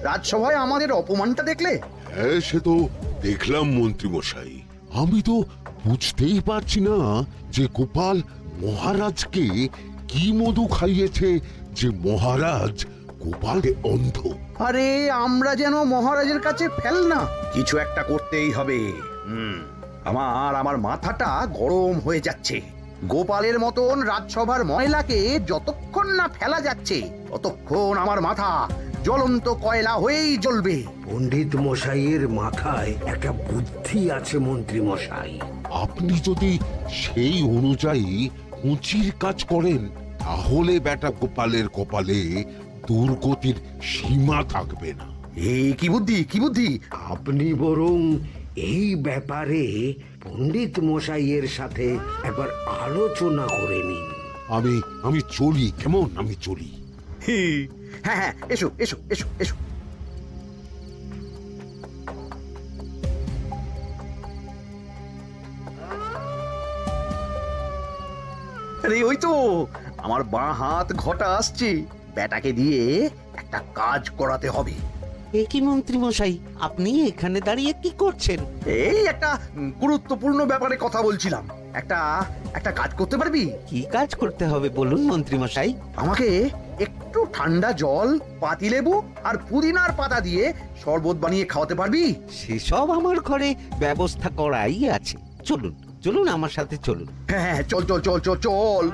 রাজসভায় আমাদের অপমানটা দেখলে? হ্যাঁ, সে তো দেখলাম মন্ত্রী মশাই। আমি তো বুঝতেই পারছি না যে গোপাল মহারাজকে কি মধু খাইয়েছে যে মহারাজ গোপালকে অন্ধ। আরে আমরা যেন মহারাজের কাছে ফেল না, কিছু একটা করতেই হবে। আমার মাথাটা গরম হয়ে যাচ্ছে। গোপালের মতন রাজসভার ময়লাকে যতক্ষণ না ফেলা যাচ্ছে ততক্ষণ আমার মাথা জ্বলন্ত কয়লা হয়েই জ্বলবে। পণ্ডিত মশাইয়ের মাথায় একটা বুদ্ধি আছে মন্ত্রী মশাই। আপনি যদি সেই অনুযায়ী উঁচির কাজ করেন তাহলে বেটা গোপালের কপালে দুর্গতির সীমা থাকবে না। এই কি বুদ্ধি, কি বুদ্ধি? আপনি বরং এই ব্যাপারে পণ্ডিত মশাইয়ের সাথে একবার আলোচনা করে নিন। আমি চলি, কেমন? আমি চলি। হ্যাঁ হ্যাঁ, এসো এসো এসো এসো। আরে ওই তো আমার বাঁ হাত ঘটা আসছে, বেটাকে দিয়ে একটা কাজ করাতে হবে। এ কি মন্ত্রী মশাই, আপনি এখানে দাঁড়িয়ে কি করছেন? এই একটা গুরুত্বপূর্ণ ব্যাপারে কথা বলছিলাম। একটা একটা কাজ করতে পারবি? কি কাজ করতে হবে বলুন মন্ত্রী মশাই। আমাকে একটু ঠান্ডা জল, পাতিলেবু আর পুদিনার পাতা দিয়ে শরবত বানিয়ে খাওয়াতে পারবি? সেসব আমার ঘরে ব্যবস্থা করাই আছে। চলুন চলুন, আমার সাথে চলুন। হ্যাঁ হ্যাঁ, চল চল চল চল চল।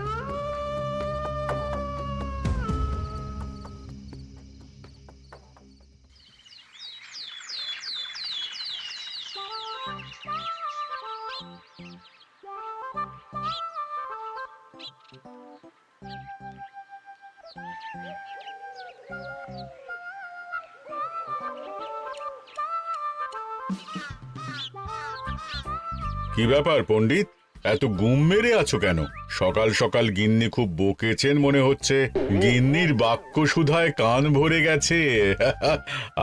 কি ব্যাপার পণ্ডিত, এত গুম মেরে আছো কেন? সকাল সকাল গিন্নি খুব বকেছেন মনে হচ্ছে। গিন্নির বাক্য সুধায় কান ভরে গেছে,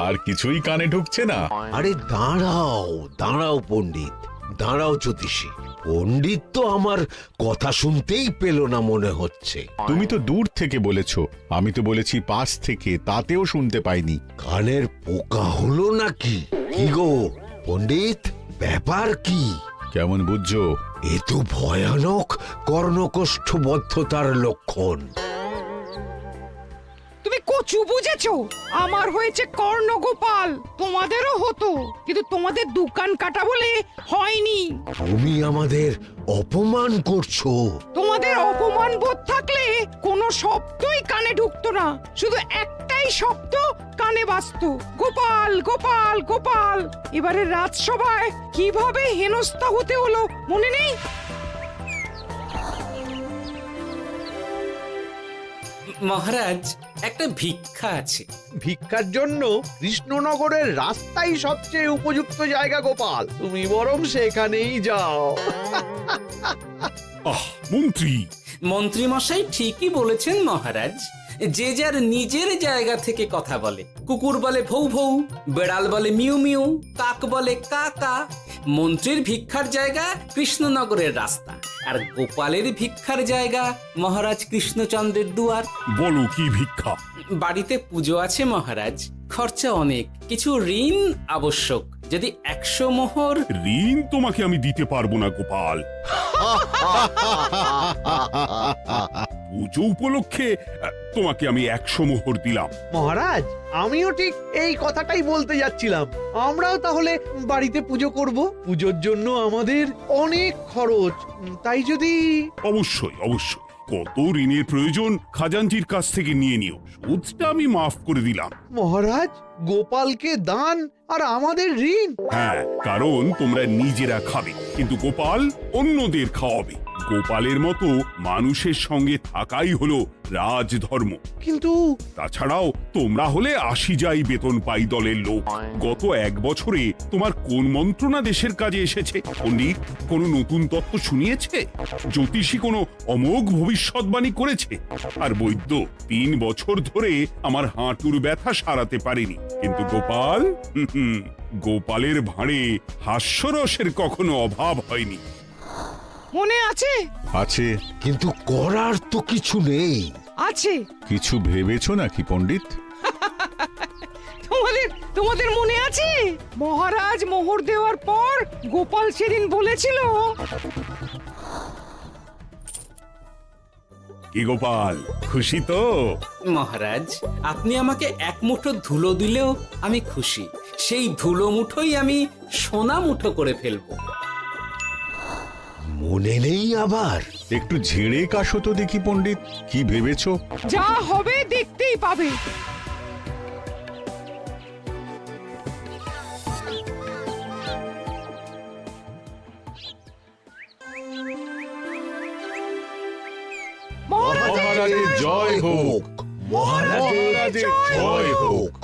আর কিছুই কানে ঢুকছে না। আরে দাঁড়াও দাঁড়াও পণ্ডিত, দাঁড়াও জ্যোতিষী। পণ্ডিত তো আমার কথা শুনতেই পেল না মনে হচ্ছে। তুমি তো দূর থেকে বলেছ, আমি তো বলেছি পাশ থেকে, তাতেও শুনতে পাইনি। কানের পোকা হলো নাকি? কি গো পণ্ডিত, ব্যাপার কি? কেমন বুঝছো? এ তো ভয়ানক কর্ণকোষ্ঠবদ্ধতার লক্ষণ। তুমি কচু বুঝেছো? আমার হয়েছে কর্ণগোপাল, তোমাদেরও হতো, কিন্তু তোমাদের দোকান কাটা বলে হয়নি। তুমি আমাদের অপমান করছো। তোমাদের অপমান বোধ থাকলে কোনো শব্দই কানে ঢুকতো না, শুধু একটাই শব্দ কানে বাজতো, গোপাল গোপাল গোপাল। এবারে রাজসভায় কিভাবে হেনস্থা হতে হলো মনে নেই? মহারাজ, একটা ভিক্ষা আছে। ভিক্ষার জন্য কৃষ্ণনগরের রাস্তাই সবচেয়ে উপযুক্ত জায়গা গোপাল, তুমি বরং সেখানেই যাও। মন্ত্রী, মন্ত্রী মশাই ঠিকই বলেছেন মহারাজ। যে যার নিজের জায়গা থেকে কথা বলে। কুকুর বলে ভৌ ভৌ, বেড়াল বলে মিউ মিউ, কাক বলে কা কা। মন্ত্রীর ভিক্ষার জায়গা কৃষ্ণনগরের রাস্তা, আর গোপালের ভিক্ষার জায়গা মহারাজ কৃষ্ণচন্দ্রের দুয়ার। বলো কি ভিক্ষা? বাড়িতে পুজো আছে মহারাজ, খরচা অনেক, কিছু ঋণ আবশ্যক। যদি 100 মোহর। ঋণ তোমাকে আমি দিতে পারবো না গোপাল। পুজো উপলক্ষে তোমাকে আমি 100 মোহর দিলাম। মহারাজ, আমিও ঠিক এই কথাটাই বলতে যাচ্ছিলাম। আমরাও তাহলে বাড়িতে পুজো করব। পুজোর জন্য আমাদের অনেক খরচ, তাই যদি... অবশ্যই অবশ্যই, কত ঋণের প্রয়োজন খাজাঞ্চির কাছ থেকে নিয়ে নিও, সুদটা আমি মাফ করে দিলাম। মহারাজ, গোপালকে দান আর আমাদের ঋণ? হ্যাঁ, কারণ তোমরা নিজেরা খাবে, কিন্তু গোপাল অন্যদের খাওয়াবে। গোপালের মতো মানুষের সঙ্গে থাকাই হলো রাজধর্ম। কিন্তু তাছাড়াও তোমরা হলে 80 যাই বেতন পাই দলের লোক। গত 1 বছরে তোমার কোন মন্ত্রণা দেশের কাজে এসেছে? পণ্ডিত কোনো নতুন তত্ত্ব শুনিয়েছে? জ্যোতিষী কোনো অমোঘ ভবিষ্যৎবাণী করেছে? আর বৈদ্য 3 বছর ধরে আমার হাঁটুর ব্যথা সারাতে পারেনি। কিন্তু গোপাল, গোপালের ভাঁড়ে হাস্যরসের কখনো অভাব হয়নি। মনে আছে? আছে, কিন্তু করার তো কিছু নেই। আজ আছে। কিছু ভেবেছো নাকি পণ্ডিত? তোমাদের মনে আছে মহারাজ মোহর দেওয়ার পর গোপাল সেদিন বলেছিল, কি গোপাল, খুশি তো? মহারাজ, আপনি আমাকে এক মুঠো ধুলো দিলেও আমি খুশি। সেই ধুলো মুঠোই আমি সোনা মুঠো করে ফেলবো। মনে নেই আবার? একটু ঝেড়ে কাশো তো দেখি পণ্ডিত, কি ভেবেছো? যা হবে দেখতেই পাবে। মহারাজের জয় হোক, মহারাজের জয় হোক।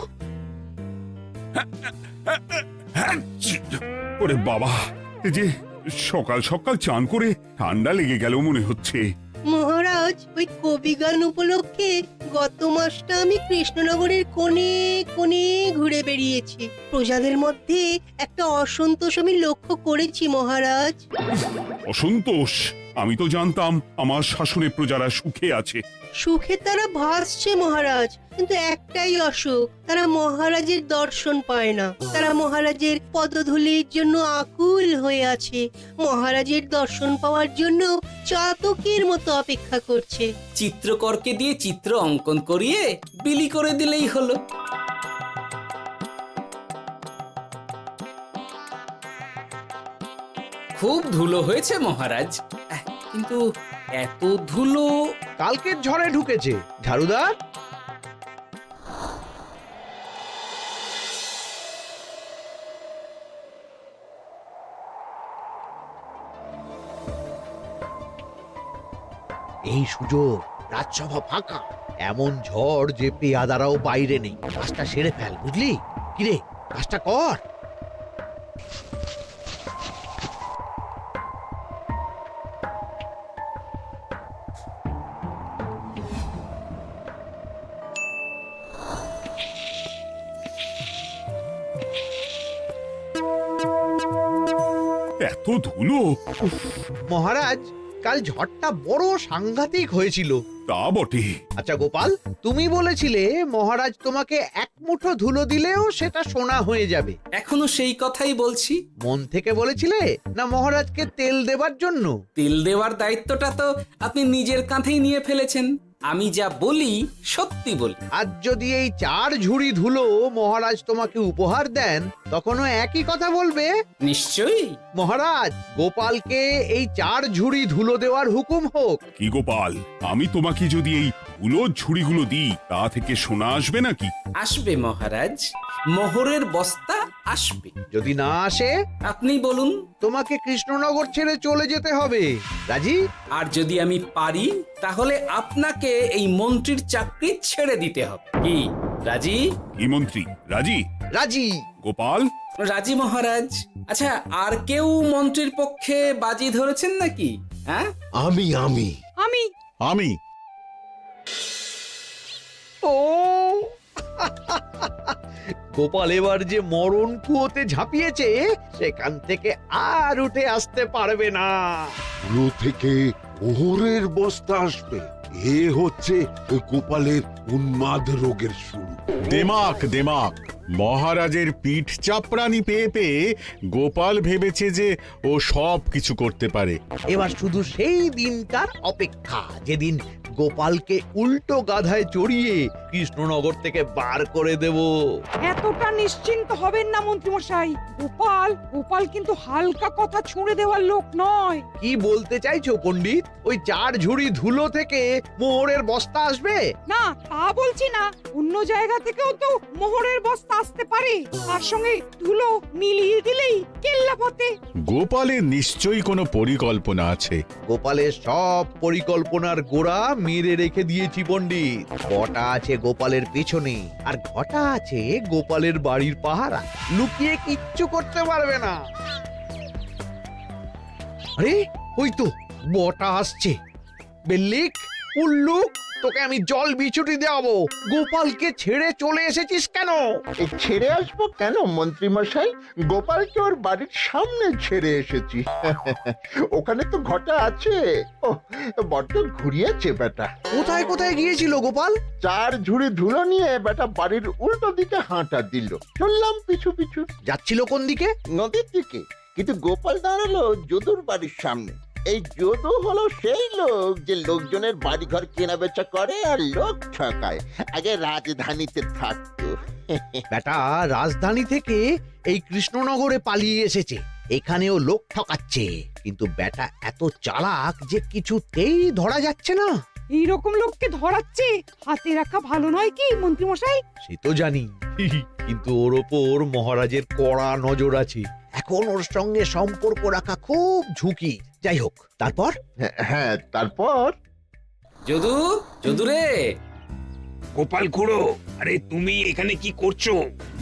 ওরে বাবা, এই যে সকাল সকাল চান করে ঠান্ডা লেগে গেল মনে হচ্ছে। মহারাজ, ওই কবি গান উপলক্ষে গত মাসটা আমি কৃষ্ণনগরের কোণে কোণে ঘুরে বেরিয়েছি। প্রজাদের মধ্যে একটা অসন্তোষ আমি লক্ষ্য করেছি মহারাজ। অসন্তোষ? আমি তো জানতাম আমার শাসনে প্রজারা সুখে আছে। সুখে তারা ভাসছে মহারাজ, কিন্তু একটাই অসুখ, তারা মহারাজের দর্শন পায় না। তারা মহারাজের পদধূলির জন্য আকুল হয়ে আছে, মহারাজের দর্শন পাওয়ার জন্য চাতকের মতো অপেক্ষা করছে। চিত্রকরকে দিয়ে চিত্র অঙ্কন করিয়ে বিলি করে দিলেই হলো। খুব ধুলো হয়েছে মহারাজ, কিন্তু এত ধুলো। কালকের ঝড়ে ঢুকেছে। ঝাড়ুদার, এই সুযোগ, রাজসভা ফাঁকা, এমন ঝড় যে পেয়াদারাও বাইরে নেই। কাজটা সেরে ফেল, বুঝলি? কিরে, কাজটা কর। এত ধুলো! উফ, মহারাজ, কাল ঝড়টা বড় সাংঘাতিক হয়েছিল। তা বটে। আচ্ছা গোপাল, তুমি বলেছিলে মহারাজ তোমাকে এক মুঠো ধুলো দিলেও সেটা সোনা হয়ে যাবে। এখনো সেই কথাই বলছি। মন থেকে বলেছিলে না মহারাজকে তেল দেবার জন্য? তেল দেওয়ার দায়িত্বটা তো আপনি নিজের কাঁধেই নিয়ে ফেলেছেন। আমি যা বলি সত্যি বলি। আজ যদি এই 4 ঝুড়ি ধুলো মহারাজ তোমাকে উপহার দেন, তখনও একই কথা বলবে? নিশ্চয়ই। মহারাজ, গোপালকে এই 4 ঝুড়ি ধুলো দেওয়ার হুকুম হোক। কি গোপাল, আমি তোমাকে যদি এই ধুলো ঝুড়িগুলো দিই, তা থেকে সোনা আসবে নাকি? আসবে মহারাজ, মোহরের বস্তা আসবে। যদি না আসে, আপনি বলুন। তোমাকে কৃষ্ণনগর ছেড়ে চলে যেতে হবে। রাজি? আর যদি আমি পারি, তাহলে আপনাকে এই মন্ত্রীর চাকরি ছেড়ে দিতে হবে। কি রাজি? কি মন্ত্রী, রাজি? রাজি। গোপাল? রাজি মহারাজ। আচ্ছা, আর কেউ মন্ত্রীর পক্ষে বাজি ধরেছেন নাকি? হ্যাঁ, আমি আমি আমি আমি ও গোপাল এবার যে মরণ কুয়োতে ঝাঁপিয়েছে, সেখান থেকে আর উঠে আসতে পারবে না। পুরো থেকে মোহরের বস্তা আসবে। এ হচ্ছে গোপালের উন্মাদ রোগের শুরু। দেমাক দেমাক, মহারাজের পিঠ চাপড়ানি পেয়ে পেয়ে গোপাল ভেবেছে যে ও সব কিছু করতে পারে। এবার শুধু সেই দিনটার অপেক্ষা, যেদিন গোপালকে উল্টো গাধায় চড়িয়ে কৃষ্ণনগর থেকে বার করে দেব। এতটা নিশ্চিন্ত হবেন না মন্ত্রী মশাই। গোপাল কিন্তু হালকা কথা ছুঁড়ে দেওয়ার লোক নয়। কি বলতে চাইছো পণ্ডিত? ওই 4 ঝুড়ি ধুলো থেকে মোহরের বস্তা আসবে? না, তা বলছি না। অন্য জায়গা থেকেও তো মোহরের বস্তা আসতে পারে। তার সঙ্গে ধুলো মিলিয়ে দিলেই কেল্লা ফতে। গোপালের নিশ্চয়ই কোনো পরিকল্পনা আছে। গোপালের সব পরিকল্পনার গোড়া মেরে রেখে দিয়েছি পণ্ডিত। ঘটা আছে গোপালের পেছনে, আর ঘটা আছে গোপালের বাড়ির পাহারা। লুকিয়ে কিচ্ছু করতে পারবে না। আরে ওই তো বটা আসছে। বেল্লিক, উল্লুক, তোকে আমি জল বিছুটি দেওয়াবো। গোপালকে ছেড়ে চলে এসেছিস কেন? ছেড়ে আসবো কেন মন্ত্রী মশাই? গোপালকে ওর বাড়ির সামনে ছেড়ে এসেছি। ওখানে তো ঘটা আছে। ও বড্ড ঘুরিয়েছে বেটা। কোথায় কোথায় গিয়েছিল গোপাল? 4 ঝুড়ি ধুলো নিয়ে বেটা বাড়ির উল্টো দিকে হাঁটা দিল। চললাম পিছু পিছু যাচ্ছিল কোন দিকে? নদীর দিকে, কিন্তু গোপাল দাঁড়ালো যদুর বাড়ির সামনে। এই যদু হলো সেই লোক যে লোকজনের বাড়িঘর কেনা বেচা করে আর লোক ঠকায়। আগে রাজধানীতে থাকতো। বেটা রাজধানী থেকে এই কৃষ্ণনগরে পালিয়ে এসেছে, এখানেও লোক ঠকাচ্ছে। কিন্তু বেটা এত চালাক যে কিছুতেই ধরা যাচ্ছে না। এইরকম লোককে ধরাচ্ছে হাতে রাখা ভালো নয় কি মন্ত্রী মশাই? সে তো জানি, কিন্তু ওর ওপর মহারাজের কড়া নজর আছে। এখন ওর সঙ্গে সম্পর্ক রাখা খুব ঝুঁকি। যাই হোক, তারপর? হ্যাঁ তারপর যদু, যদু রে, গোপাল খুড়ো, আরে তুমি এখানে কি করছো?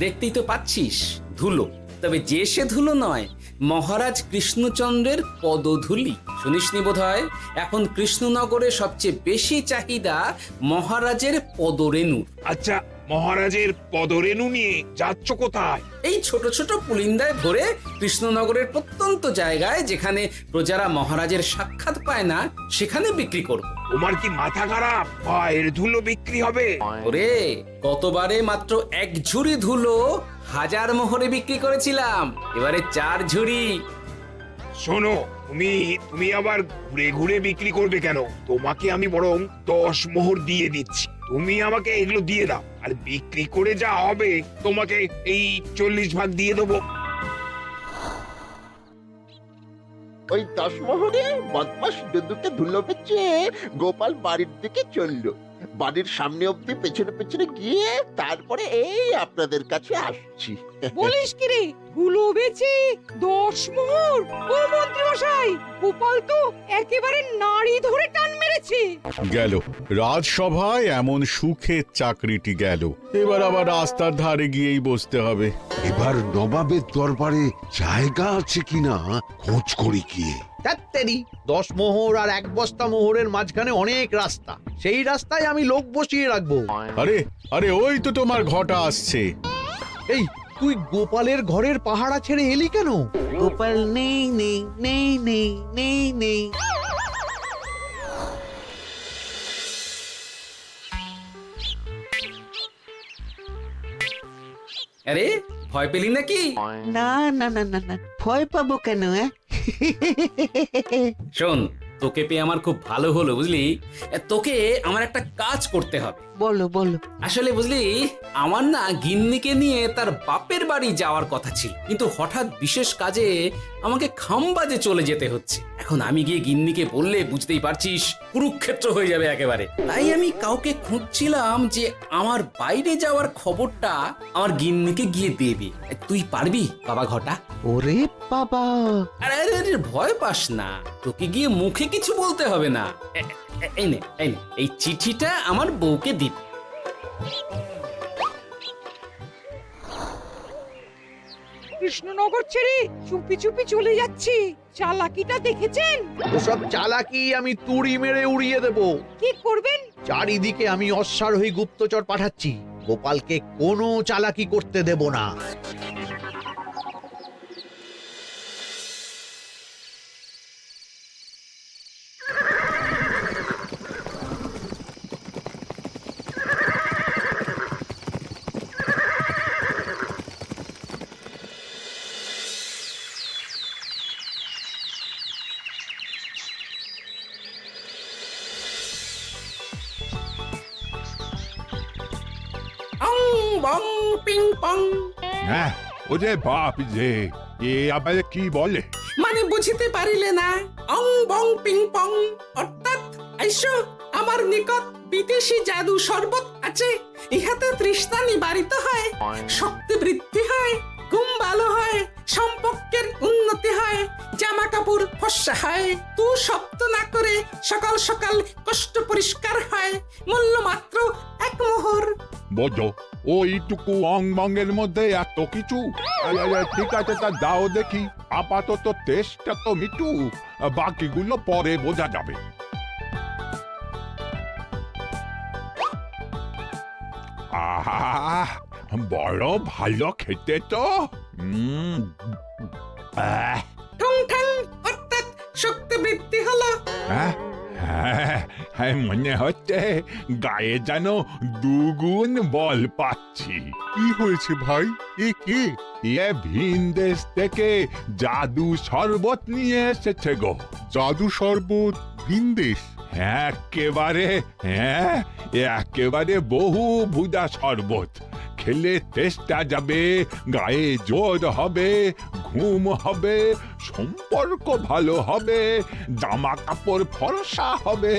দেখতেই তো পাচ্ছিস ধুলো। তবে যে সে ধুলো নয়, মহারাজ কৃষ্ণচন্দ্রের পদধূলি। শুনিসনি বোধহয় এখন কৃষ্ণনগরে সবচেয়ে বেশি চাহিদা মহারাজের পদরেণু। আচ্ছা, মহারাজের পদরেণু নিয়ে যাচ্ছ কোথায়? এই ছোট ছোট পুলিন্দায় ভরে কৃষ্ণনগরের প্রত্যন্ত জায়গায় যেখানে প্রজারা মহারাজের সাক্ষাৎ পায় না সেখানে বিক্রি করব। তোমার কি মাথা খারাপ? পায়ের ধুলো বিক্রি হবে? ওরে, গতবারে মাত্র 1 ঝুড়ি ধুলো 1000 মোহরে বিক্রি করেছিলাম, এবারে 4 ঝুড়ি। শোনো, তুমি আবার ঘুরে ঘুরে বিক্রি করবে কেন? তোমাকে আমি বরং 10 মোহর দিয়ে দিচ্ছি। তুমি আমাকে এগুলো দিয়ে দাও, আর বিক্রি করে যা হবে তোমাকে এই 40 ভাগ দিয়ে দেবো। ওই 10 মোহরে বদমাস যদুকে ধুলো বেচে গোপাল বাড়ির দিকে চললো। বাড়ির সামনে অব্দি পেছনে পেছনে গিয়ে তারপরে এই আপনাদের কাছে আসছি। বলিস কি রে, ধুলো বেচে 10 মোহর? ও মন্ত্রী মশাই, গোপাল তো একেবারে নাড়ি ধরে টান মেরেছে। গেল রাজসভায় এমন সুখের চাকরিটি গেল। এবার আবার রাস্তার ধারে গিয়েই বসতে হবে। এবার নবাবের দরবারে জায়গা আছে কিনা খোঁজ করি গিয়ে। তাত্তেরি 10 মোহর আর 1 বস্তা মোহরের মাঝখানে অনেক রাস্তা, সেই রাস্তায় আমি লোক বসিয়ে রাখবো। আরে আরে, ওই তো তোমার ঘটা আসছে। এই তুই গোপালের ঘরের পাহারা ছেড়ে এলি কেন? গোপাল নেই নেই নেই নেই নেই নেই। আরে, ভয় পেলি নাকি? না না না না না, ভয় পাবো কেন? শোন, তোকে পেয়ে আমার খুব ভালো হলো বুঝলি। তোকে আমার একটা কাজ করতে হবে। বলো বলো। আসলে বুঝলি, আমার না গিন্নিকে নিয়ে তার বাপের বাড়ি যাওয়ার কথা ছিল, কিন্তু হঠাৎ বিশেষ কাজে আমাকে খামবাজে চলে যেতে হচ্ছে। এখন আমি গিয়ে গিন্নিকে বললে বুঝতেই পারছিস কুরুক্ষেত্র হয়ে যাবে একেবারে। তাই আমি কাউকে খুঁজছিলাম যে আমার বাইরে যাওয়ার খবরটা আমার গিন্নিকে গিয়ে দেবে। তুই পারবি বাবা ঘটা? ওরে বাবা, আরে আরে আরে, ভয় পাস না, তোকে গিয়ে মুখে কিছু বলতে হবে না। এই নে, এই চিঠিটা আমার বউকে দিবি। কৃষ্ণনগর ছেড়ে চুপি চুপি চলে যাচ্ছি, চালাকিটা দেখেছেন? ওসব চালাকি আমি তুড়ি মেরে উড়িয়ে দেব। কি করবেন? চারিদিকে আমি অশ্বারোহী গুপ্তচর পাঠাচ্ছি, গোপালকে কোনো চালাকি করতে দেব না। অং বং পিং পং। হ্যাঁ, ওরে বাপ যে, এ আবার কি বলে? মানে বুঝিতে পারিলে না? অং বং পিং পং অর্থাৎ আইসো আমার নিকট বিদেশি জাদু শরবত আছে। ইহাতে তৃষ্ণা নিবারিত হয়, শক্তি বৃদ্ধি হয়, ঘুম ভালো হয়, সম্পর্কের উন্নতি হয়, জামা কাপড় ফর্সা হয়, তু শব্দ না করে সকাল সকাল কষ্ট পরিষ্কার হয়, মূল্য মাত্র 1 মোহর। বোঝো, ওইটুকু অং বঙ্গের মধ্যে এত কিছু? ঠিক আছে, তা দাও দেখি। আপাতত টেস্টটা তো মিটু, বাকিগুলো পরে বোঝা যাবে। আহ বড় ভালো খেতে তো আহ, ঠং ঠং অর্থাৎ শক্তি বৃদ্ধি হলো। হ্যাঁ, হ্যাঁ, মনে হচ্ছে গায়ে যেন দুগুণ বল পাচ্ছি। কি হয়েছে ভাই? এ কে? এ ভিন দেশ থেকে জাদু শরবত নিয়ে এসেছে গো। জাদু শরবত ভিন দেশ? একেবারে বহু ভুজা শরবত। খেলে তেষ্টা যাবে, গায়ে জোর হবে, ঘুম হবে, সম্পর্ক ভালো হবে, জামা কাপড় ফর্সা হবে,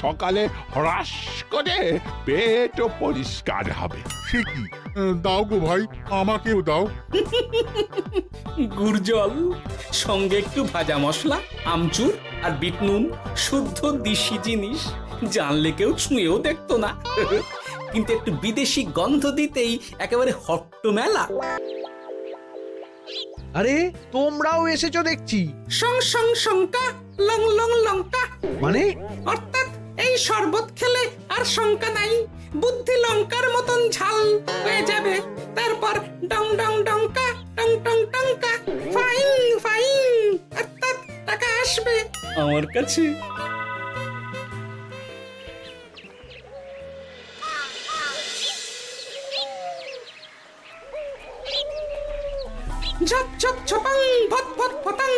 সকালে হ্রাস করে পেটও পরিষ্কার হবে। সে কি? দাও গো ভাই, আমাকেও দাও। গুড় জল, সঙ্গে একটু ভাজা মশলা, আমচুর আর বিট নুন, শুদ্ধ দেশি জিনিস। জানলে কেউ ছুঁয়েও দেখতো না, কিন্তু একটু বিদেশি গন্ধ দিতেই একেবারে হট্ট মেলা। আরে তোমরাও এসেছো দেখছি। সং সং শঙ্কা, লং লং লঙ্কা। মানে অর্থাৎ এই শরবত খেলে আর শঙ্কা নাই, বুদ্ধি লঙ্কার মতন ঝাল হয়ে যাবে। তারপর ডং ডং ডঙ্কা, টং টং টঙ্কা, ফাইন ফাইন, অর্থাৎ টাকা আসবে আমার কাছে। ঝপ ঝপ ঝপাং, ভট ভট ফটাং,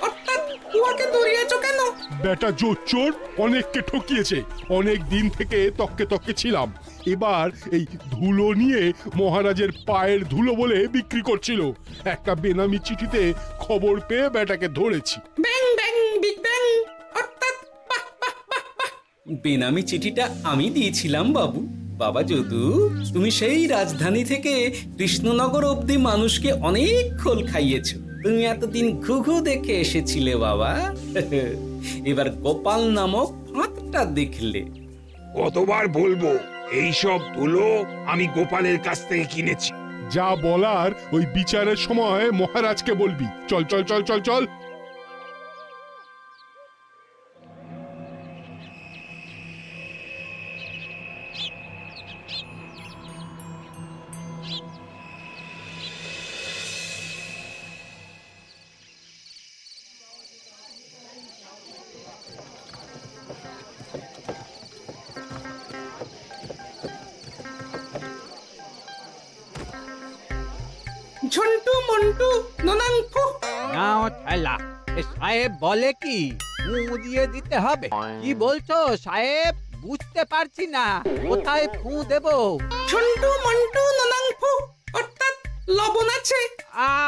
অর্থাৎ উহাকে দৌড়িয়েছ কেন? বেটা জোচ্চোর অনেককে ঠকিয়েছে। অনেক দিন থেকে তককে তককে ছিলাম। এবার এই ধুলো নিয়ে মহারাজের পায়ের ধুলো বলে বিক্রি করছিল। একটা বেনামি চিঠিতে খবর পেয়ে বেটাকে ধরেছি। ব্যাং ব্যাং বিগ ব্যাং, অর্থাৎ বাহ বাহ বাহ বাহ। বেনামি চিঠিটা আমি দিয়েছিলাম বাবু। বাবা যদু, তুমি সেই রাজধানী থেকে কৃষ্ণনগর অবধি মানুষকে অনেক খোল খাইয়েছো। তুমি এতদিন ঘুঘু দেখে এসেছিলে বাবা, এবার গোপাল নামক ফাঁদটা দেখলে। কতবার বলবো, এইসব ধুলো আমি গোপালের কাছ থেকে কিনেছি। যা বলার ওই বিচারের সময় মহারাজকে বলবি। চল চল চল চল চল। ঝন্টু মন্টু ননাংফু। নাও ঠেলা। সাহেব বলে কি ফু দিয়ে দিতে হবে? কি বলছো সাহেব? বুঝতে পারছি না, কোথায় ফু দেব? ঝন্টু মন্টু ননাংফু, অর্থাৎ লবণ আছে?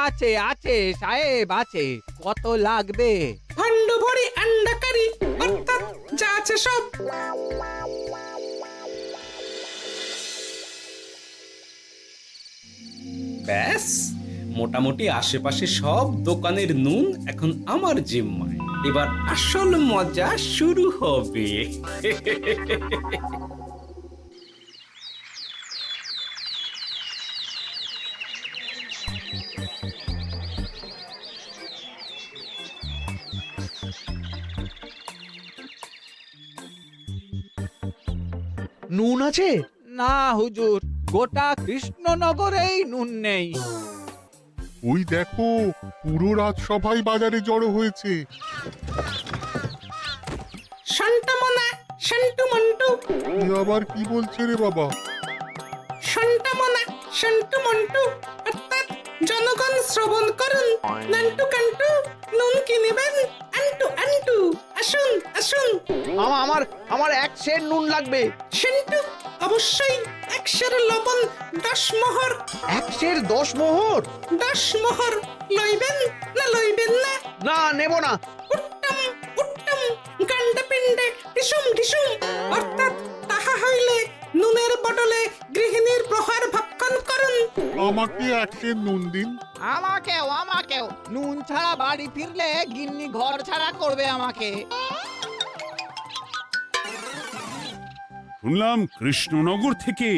আছে আছে সাহেব আছে। কত লাগবে? ভান্ড ভরি আন্ডাকারি, অর্থাৎ যা আছে সব। ব্যাস, মোটামুটি আশেপাশে সব দোকানের নুন এখন আমার জিম্মায়। এবার আসল মজা শুরু হবে। নুন আছে? না হুজুর, গোটা কৃষ্ণনগরেই নুন নেই। ওই দেখো, পুরো রাজসভাই বাজারে জড়ো হয়েছে। শান্তামনা, শান্টু মন্টু। আবার কি বলছে রে বাবা? শান্তামনা, শান্টু মন্টু, অর্থাৎ জনগণ শ্রবণ করুন। নান্টু কান্টু, নুন কিনিবেন আন্টু আন্টু। আসুন আসুন। আমার আমার এক সের নুন লাগবে। শান্টু, অবশ্যই 100 লবণ 10 মোহর। এক সের 10 মোহর? 10 মোহর লইবেন না লইবেন না? না, নেব না। উত্তম উত্তম, গান্ডা পিণ্ডে ঢিসুম ঢিসুম, অর্থাৎ তাহা হইলে নুনের বদলে গৃহিণীর প্রহার ভক্ষণ করুন। আমাকে এক সের নুন দিন। আমাকেও আমাকেও। নুন ছাড়া বাড়ি ফিরলে গিন্নি ঘর ছাড়া করবে আমাকে। শুনলাম কৃষ্ণনগর থেকে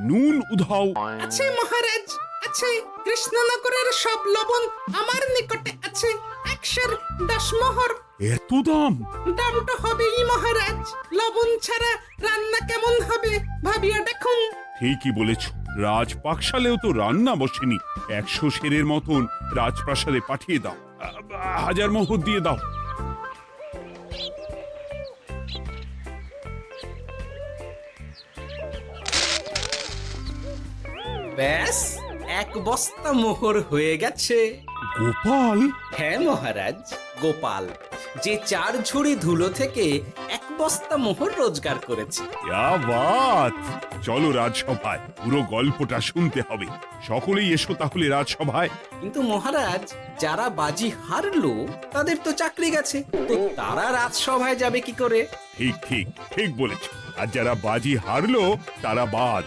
নুন উধাও। আছে মহারাজ, আছে। কৃষ্ণনগরের সব লবণ আমার নিকটে আছে। 110 মোহর। এত দাম? দাম তো হবেই মহারাজ। লবণ ছাড়া রান্না কেমন হবে ভাবিয়া দেখুন। ঠিকই বলেছ, রাজপাকশালেও তো রান্না বসেনি। 100 সেরের মতন রাজপ্রাসাদে পাঠিয়ে দাও। 1000 মোহর দিয়ে দাও। ব্যাস 1 বস্তা মোহর হয়ে গেছে। গোপাল, হ্যাঁ মহারাজ, গোপাল যে 4 ঝুড়ি ধুলো থেকে 1 বস্তা মোহর রোজগার করেছে। ইয়া বাত! চলো রাজসভায়, পুরো গল্পটা শুনতে হবে। সকলেই এসো তাহলে রাজসভায়। কিন্তু মহারাজ, যারা বাজি হারলো তাদের তো চাকরি গেছে, তো তারা রাজসভায় যাবে কি করে? ঠিক ঠিক ঠিক বলেছ। আর যারা বাজি হারলো তারা বাদ,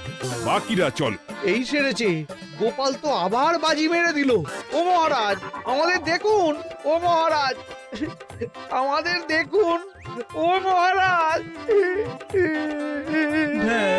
বাকিরা চলো। এই সেরেছে, গোপাল তো আবার বাজি মেরে দিল। ও মহারাজ, আমাদের দেখুন। ও মহারাজ, আমাদের দেখুন। ও মহারাজ। হ্যাঁ